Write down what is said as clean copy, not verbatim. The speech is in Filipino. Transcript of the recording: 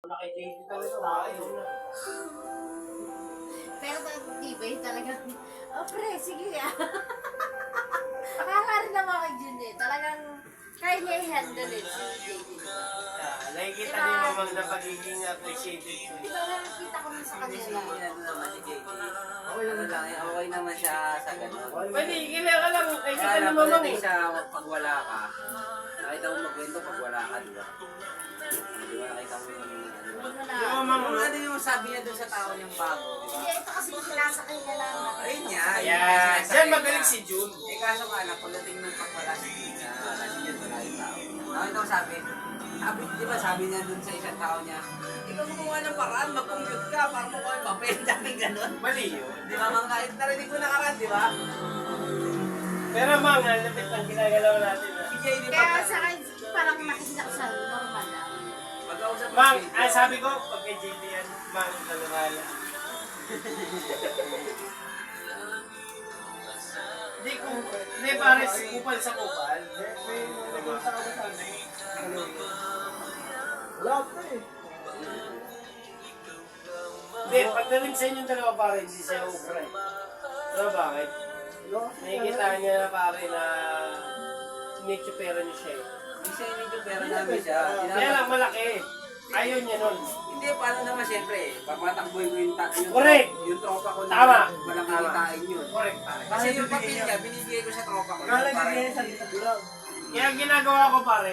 Nakikita talaga, maayon na. Pero tibay talaga. Oh, pre, sige ah. Akala rin naman kay Jun eh. Talagang kaya niya i-handle it. Nakikita Diba? niyo mamang na pagiging appreciated ko. Diba nakikita ko na sa kanila. Ano naman si JT. Okay naman siya sa ganun. Pwede, kilala lang. Ay, kita Kaya ni lang mamang pwede eh. siya pag wala ka. Nakita mo magkwento pag wala ka, di ba? Di ba nakita mo yung ano? Huwag na Yung lang. mamang, Kung ano yung sabi niya dun sa tao niyang bago, di ba? Hindi, ito kasi sinasakay niya lang. Ayun niya. Ayan, diyan magaling si Jun. Eh kaso nga lang, pagdating ng pagwala si Gina, wala si Jun, wala yung tao. Nakita ko sabi, di ba sabi niya dun sa isang tao niya, ikaw gumawa ng paraan, mag-compute ka, para mo kayo papel, daming ganun. Mali yun. Di ba mga kahit narinig ko nakaraan, di ba? Pero mang, lapit ang ginagalaw natin. Si JD Kaya sa akin, parang nakikita ko sa normal lang. pag-kausap mo Mang, si JD, sabi ko, pag kay JD yan, mang, nalawala. Hindi ko, hindi pares, kupal sa kupal. May nagpunta ako sa ano eh. Wala pa eh. Hindi, pagdating sa inyong dalawa pare, hindi siya ukra eh. Pero bakit? Nakikita niya na pare na sinitsupera niya siya eh. hindi siya yung pera namin siya. Kaya lang malaki. Ayaw niya nun. Hindi, paano naman siyempre, papatakboy ko yung Correct. yung tropa ko na Tama. walang Tama. kikitain yun. Correct pare. Kasi yung papel niya, binibigay ko sa tropa ko. Kaya ginagawa ko pare,